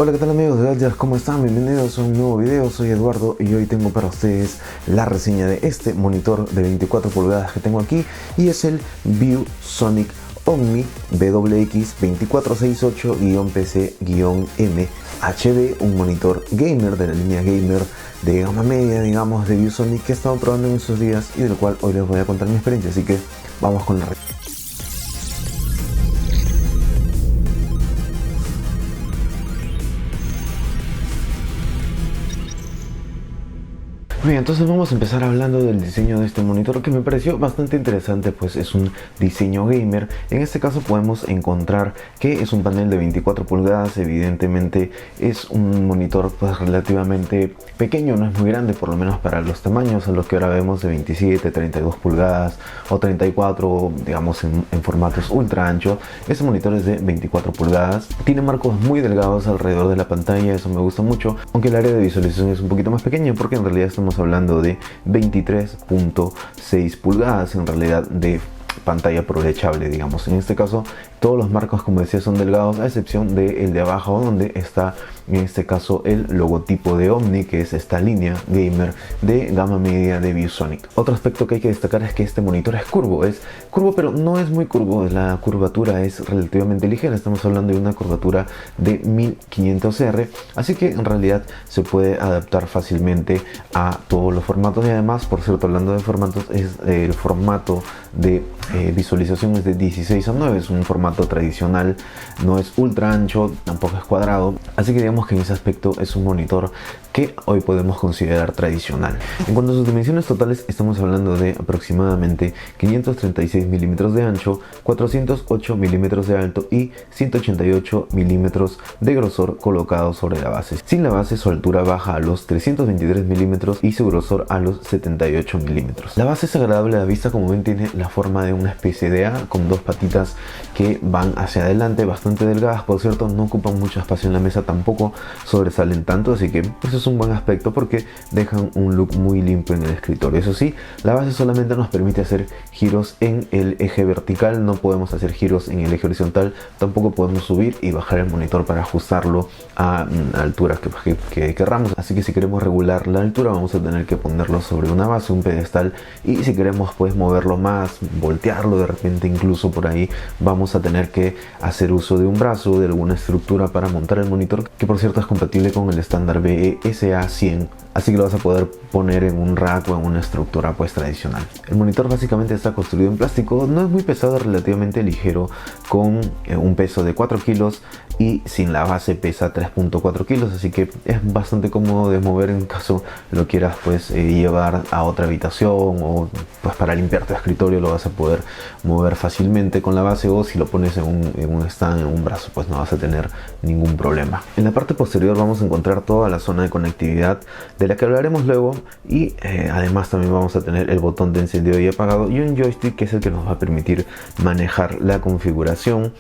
Hola, ¿qué tal amigos de Gadgets? ¿Cómo están? Bienvenidos a un nuevo video. Soy Eduardo y hoy tengo para ustedes la reseña de este monitor de 24 pulgadas que tengo aquí, y es el ViewSonic Omni WX2468-PC-M HD, un monitor gamer de la línea gamer de gama media, digamos, de ViewSonic, que he estado probando en estos días y del cual hoy les voy a contar mi experiencia, así que vamos con la reseña. Bien, entonces vamos a empezar hablando del diseño de este monitor, que me pareció bastante interesante, pues es un diseño gamer. En este caso podemos encontrar que es un panel de 24 pulgadas, evidentemente es un monitor pues relativamente pequeño, no es muy grande, por lo menos para los tamaños a los que ahora vemos de 27, 32 pulgadas o 34, digamos en formatos ultra ancho. Este monitor es de 24 pulgadas, tiene marcos muy delgados alrededor de la pantalla, eso me gusta mucho, aunque el área de visualización es un poquito más pequeña porque en realidad estamos hablando de 23.6 pulgadas en realidad de pantalla aprovechable, digamos. En este caso todos los marcos, como decía, son delgados, a excepción del de abajo, donde está en este caso el logotipo de Omni, que es esta línea gamer de gama media de ViewSonic. Otro aspecto que hay que destacar es que este monitor es curvo pero no es muy curvo, la curvatura es relativamente ligera, estamos hablando de una curvatura de 1500R, así que en realidad se puede adaptar fácilmente a todos los formatos. Y además, por cierto, hablando de formatos, el formato de visualización es de 16:9, es un formato tradicional, no es ultra ancho, tampoco es cuadrado, así que digamos que en ese aspecto es un monitor que hoy podemos considerar tradicional. En cuanto a sus dimensiones totales, estamos hablando de aproximadamente 536 milímetros de ancho, 408 milímetros de alto y 188 milímetros de grosor colocados sobre la base. Sin la base, su altura baja a los 323 milímetros y su grosor a los 78 milímetros. La base es agradable a la vista, como ven tiene la forma de una especie de A con dos patitas que van hacia adelante, bastante delgadas, por cierto, no ocupan mucho espacio en la mesa, tampoco sobresalen tanto, así que eso es un buen aspecto porque dejan un look muy limpio en el escritorio. Eso sí, la base solamente nos permite hacer giros en el eje vertical, no podemos hacer giros en el eje horizontal, tampoco podemos subir y bajar el monitor para ajustarlo a alturas que querramos, así que si queremos regular la altura vamos a tener que ponerlo sobre una base, un pedestal, y si queremos pues moverlo más, voltearlo de repente incluso por ahí, vamos a tener que hacer uso de un brazo, de alguna estructura para montar el monitor, que por cierto es compatible con el estándar BESA 100, así que lo vas a poder poner en un rack o en una estructura pues tradicional. El monitor básicamente está construido en plástico, no es muy pesado, relativamente ligero, con un peso de 4 kilos y sin la base pesa 3.4 kilos, así que es bastante cómodo de mover en caso lo quieras pues llevar a otra habitación, o pues para limpiar tu escritorio lo vas a poder mover fácilmente con la base, o si lo pones en un stand, en un brazo, pues no vas a tener ningún problema. En la parte posterior vamos a encontrar toda la zona de conectividad de la que hablaremos luego, y además también vamos a tener el botón de encendido y apagado y un joystick que es el que nos va a permitir manejar la configuración.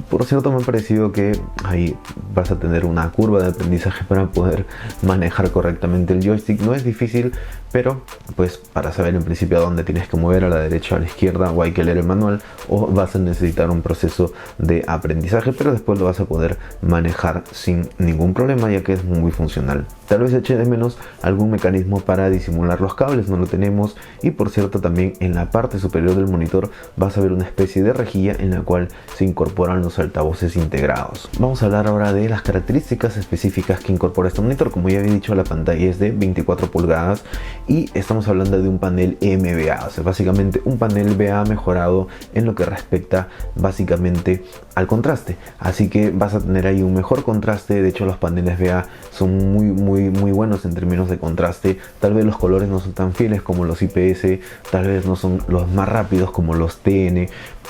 Por cierto, me ha parecido que ahí vas a tener una curva de aprendizaje para poder manejar correctamente el joystick. No es difícil, pero pues para saber en principio a dónde tienes que mover, a la derecha o a la izquierda, o hay que leer el manual, o vas a necesitar un proceso de aprendizaje, pero después lo vas a poder manejar sin ningún problema, ya que es muy funcional. Tal vez eche de menos algún mecanismo para disimular los cables, no lo tenemos, y por cierto también en la parte superior del monitor vas a ver una especie de rejilla en la cual se incorporan los altavoces integrados. Vamos a hablar ahora de las características específicas que incorpora este monitor. Como ya había dicho, la pantalla es de 24 pulgadas y estamos hablando de un panel MVA, o sea, básicamente un panel VA mejorado en lo que respecta básicamente al contraste, así que vas a tener ahí un mejor contraste. De hecho, los paneles VA son muy buenos en términos de contraste. Tal vez los colores no son tan fieles como los IPS, tal vez no son los más rápidos como los TN,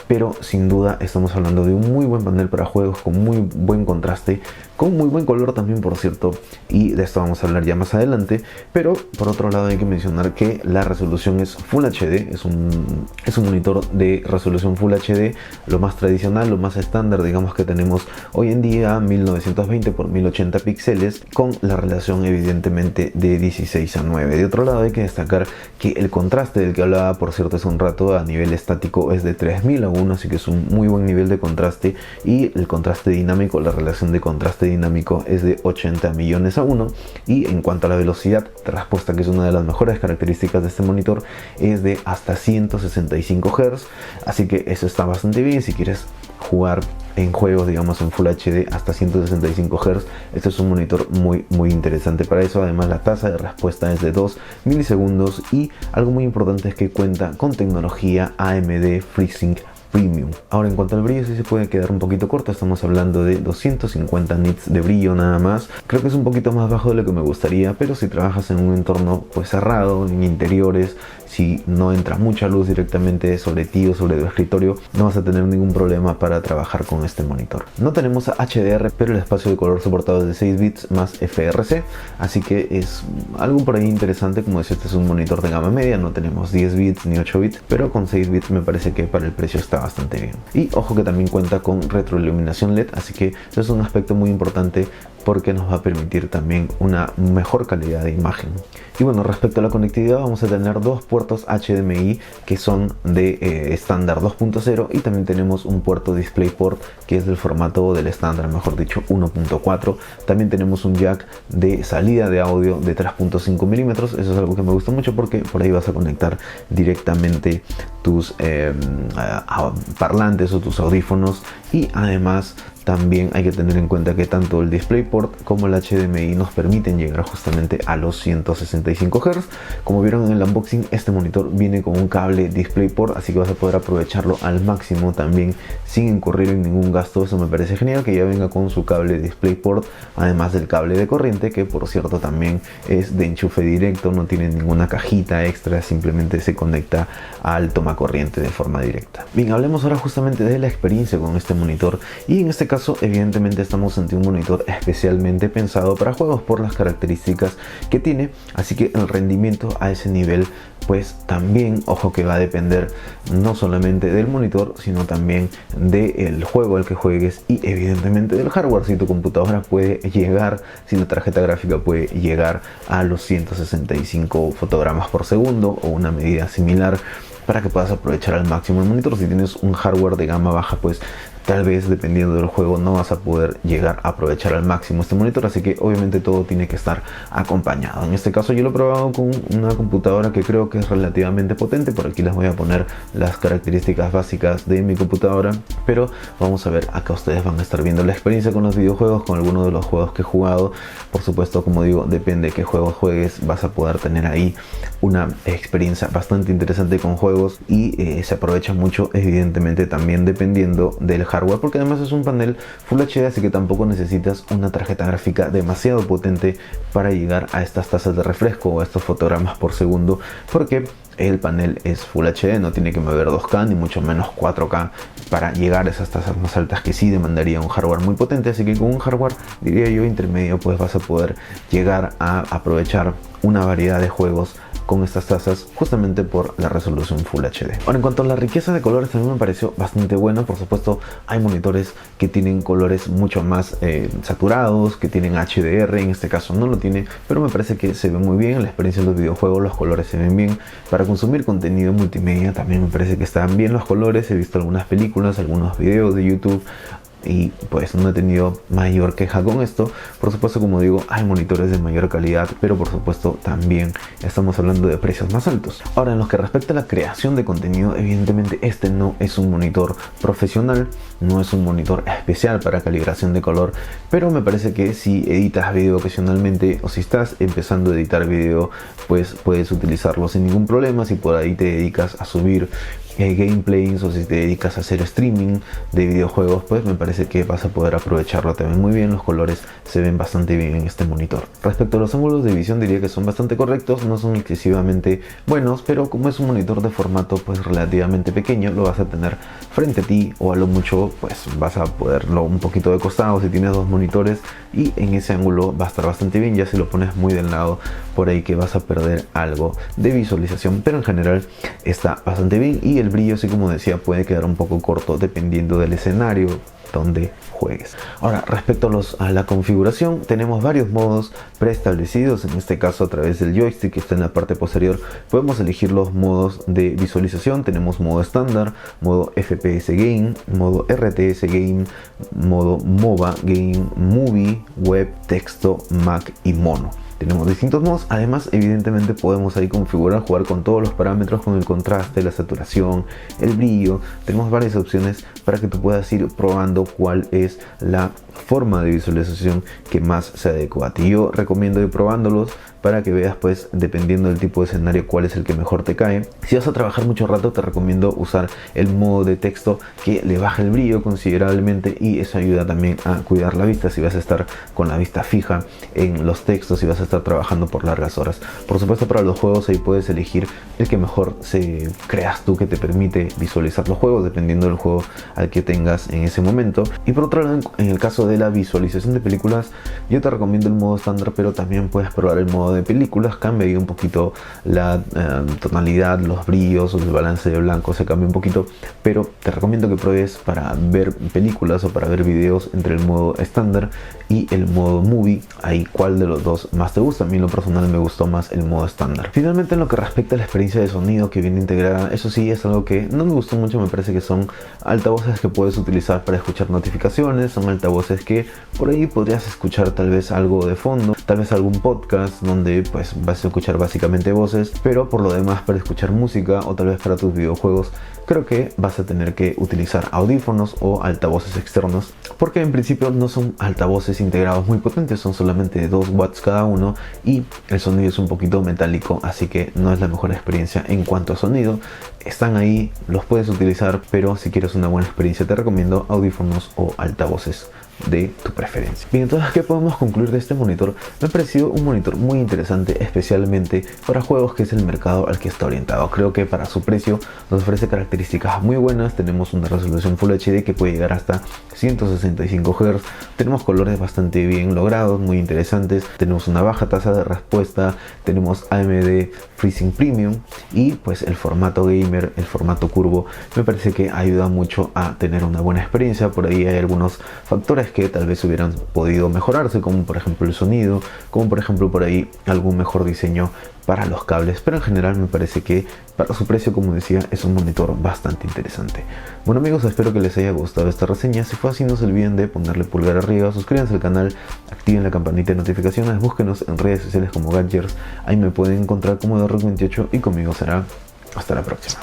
pero sin duda estamos hablando de un muy buen panel para juegos, con muy buen contraste, con muy buen color también, por cierto, y de esto vamos a hablar ya más adelante. Pero por otro lado hay que mencionar que la resolución es Full HD, es un monitor de resolución Full HD, lo más tradicional, lo más estándar, digamos, que tenemos hoy en día, 1920 por 1080 píxeles, con la relación evidentemente de 16:9. De otro lado hay que destacar que el contraste del que hablaba, por cierto, hace un rato, a nivel estático es de 3000 a 1, así que es un muy buen nivel de contraste, y el contraste dinámico, la relación de contraste dinámico es de 80 millones a 1, y en cuanto a la velocidad de respuesta, que es una de las mejores características de este monitor, es de hasta 165 Hz, así que eso está bastante bien si quieres jugar en juegos, digamos, en Full HD hasta 165 Hz. Este es un monitor muy interesante para eso. Además, la tasa de respuesta es de 2 milisegundos, y algo muy importante es que cuenta con tecnología AMD FreeSync Premium. Ahora, en cuanto al brillo, sí se puede quedar un poquito corto. Estamos hablando de 250 nits de brillo nada más. Creo que es un poquito más bajo de lo que me gustaría, pero si trabajas en un entorno pues cerrado, en interiores, si no entra mucha luz directamente sobre ti o sobre tu escritorio, no vas a tener ningún problema para trabajar con este monitor. No tenemos HDR, pero el espacio de color soportado es de 6 bits más FRC, así que es algo por ahí interesante. Como decía, este es un monitor de gama media, no tenemos 10 bits ni 8 bits, pero con 6 bits me parece que para el precio está bastante bien. Y ojo que también cuenta con retroiluminación LED, así que eso es un aspecto muy importante porque nos va a permitir también una mejor calidad de imagen. Y bueno, respecto a la conectividad, vamos a tener dos puertos HDMI que son de estándar 2.0, y también tenemos un puerto DisplayPort que es del formato del estándar, mejor dicho 1.4. También tenemos un jack de salida de audio de 3.5 milímetros. Eso es algo que me gusta mucho porque por ahí vas a conectar directamente tus parlantes o tus audífonos, y además también hay que tener en cuenta que tanto el DisplayPort como el HDMI nos permiten llegar justamente a los 165 Hz. Como vieron en el unboxing, este monitor viene con un cable DisplayPort, así que vas a poder aprovecharlo al máximo también sin incurrir en ningún gasto. Eso me parece genial, que ya venga con su cable DisplayPort, además del cable de corriente, que por cierto también es de enchufe directo, no tiene ninguna cajita extra, simplemente se conecta al toma corriente de forma directa. Bien, hablemos ahora justamente de la experiencia con este monitor, y en este caso evidentemente estamos ante un monitor especialmente pensado para juegos por las características que tiene, así que el rendimiento a ese nivel pues también, ojo, que va a depender no solamente del monitor, sino también del juego al que juegues y evidentemente del hardware. Si tu computadora puede llegar, si la tarjeta gráfica puede llegar a los 165 fotogramas por segundo o una medida similar, para que puedas aprovechar al máximo el monitor. Si tienes un hardware de gama baja, pues tal vez dependiendo del juego no vas a poder llegar a aprovechar al máximo este monitor, así que obviamente todo tiene que estar acompañado. En este caso yo lo he probado con una computadora que creo que es relativamente potente. Por aquí les voy a poner las características básicas de mi computadora, pero vamos a ver, acá ustedes van a estar viendo la experiencia con los videojuegos, con algunos de los juegos que he jugado. Por supuesto, como digo, depende de qué juegos juegues, vas a poder tener ahí una experiencia bastante interesante con juegos, y se aprovecha mucho evidentemente también dependiendo del hardware, porque además es un panel Full HD, así que tampoco necesitas una tarjeta gráfica demasiado potente para llegar a estas tasas de refresco o a estos fotogramas por segundo, porque el panel es Full HD, no tiene que mover 2K ni mucho menos 4K para llegar a esas tasas más altas que sí demandaría un hardware muy potente. Así que con un hardware, diría yo, intermedio, pues vas a poder llegar a aprovechar una variedad de juegos con estas tasas, justamente por la resolución Full HD. Ahora, en cuanto a la riqueza de colores, también me pareció bastante buena. Por supuesto, hay monitores que tienen colores mucho más saturados, que tienen HDR. En este caso no lo tiene, pero me parece que se ve muy bien. En la experiencia de los videojuegos, los colores se ven bien. Para consumir contenido multimedia también me parece que están bien los colores. He visto algunas películas, algunos videos de YouTube, y pues no he tenido mayor queja con esto. Por supuesto, como digo, hay monitores de mayor calidad, pero por supuesto también estamos hablando de precios más altos. Ahora, en lo que respecta a la creación de contenido, evidentemente este no es un monitor profesional, no es un monitor especial para calibración de color, pero me parece que si editas video ocasionalmente, o si estás empezando a editar video, pues puedes utilizarlo sin ningún problema. Si por ahí te dedicas a subir gameplays, o si te dedicas a hacer streaming de videojuegos, pues me parece que vas a poder aprovecharlo también muy bien. Los colores se ven bastante bien en este monitor. Respecto a los ángulos de visión, diría que son bastante correctos, no son excesivamente buenos, pero como es un monitor de formato pues relativamente pequeño, lo vas a tener frente a ti, o a lo mucho pues vas a poderlo un poquito de costado si tienes dos monitores, y en ese ángulo va a estar bastante bien. Ya si lo pones muy del lado, por ahí que vas a perder algo de visualización, pero en general está bastante bien. Y el brillo, así como decía, puede quedar un poco corto dependiendo del escenario donde juegues. Ahora, respecto a la configuración, tenemos varios modos preestablecidos. En este caso, a través del joystick que está en la parte posterior, podemos elegir los modos de visualización. Tenemos modo estándar, modo FPS Game, modo RTS Game, modo MOBA Game, Movie, Web, Texto, Mac y Mono. Tenemos distintos modos. Además, evidentemente podemos ahí configurar, jugar con todos los parámetros, con el contraste, la saturación, el brillo. Tenemos varias opciones para que tú puedas ir probando cuál es la forma de visualización que más se adecua a ti. Yo recomiendo ir probándolos para que veas, pues, dependiendo del tipo de escenario, cuál es el que mejor te cae. Si vas a trabajar mucho rato, te recomiendo usar el modo de texto, que le baja el brillo considerablemente y eso ayuda también a cuidar la vista. Si vas a estar con la vista fija en los textos, si vas a estar trabajando por largas horas. Por supuesto, para los juegos ahí puedes elegir el que mejor creas tú que te permite visualizar los juegos, dependiendo del juego al que tengas en ese momento. Y por otro lado, en el caso de la visualización de películas, yo te recomiendo el modo estándar, pero también puedes probar el modo de películas. Cambia ahí un poquito la tonalidad, los brillos, el balance de blanco se cambia un poquito, pero te recomiendo que pruebes para ver películas o para ver videos entre el modo estándar y el modo movie, ahí cuál de los dos más te gusta. A mí en lo personal me gustó más el modo estándar. Finalmente, en lo que respecta a la experiencia de sonido que viene integrada, eso sí es algo que no me gustó mucho. Me parece que son altavoces que puedes utilizar para escuchar notificaciones, son altavoces que por ahí podrías escuchar tal vez algo de fondo, tal vez algún podcast donde pues vas a escuchar básicamente voces, pero por lo demás para escuchar música o tal vez para tus videojuegos creo que vas a tener que utilizar audífonos o altavoces externos, porque en principio no son altavoces integrados muy potentes, son solamente 2 watts cada uno y el sonido es un poquito metálico, así que no es la mejor experiencia en cuanto a sonido. Están ahí, los puedes utilizar, pero si quieres una buena experiencia te recomiendo audífonos o altavoces de tu preferencia. Bien, entonces, ¿qué podemos concluir de este monitor? Me ha parecido un monitor muy interesante, especialmente para juegos, que es el mercado al que está orientado. Creo que para su precio nos ofrece características muy buenas. Tenemos una resolución Full HD que puede llegar hasta 165 Hz. Tenemos colores bastante bien logrados, muy interesantes. Tenemos una baja tasa de respuesta. Tenemos AMD FreeSync Premium y pues el formato gamer, el formato curvo, me parece que ayuda mucho a tener una buena experiencia. Por ahí hay algunos factores que tal vez hubieran podido mejorarse, como por ejemplo el sonido, como por ejemplo por ahí algún mejor diseño para los cables, pero en general me parece que para su precio, como decía, es un monitor bastante interesante. Bueno amigos, espero que les haya gustado esta reseña. Si fue así, no se olviden de ponerle pulgar arriba, suscríbanse al canal, activen la campanita de notificaciones, búsquenos en redes sociales como Gadgers, ahí me pueden encontrar como Rock28 y conmigo será hasta la próxima.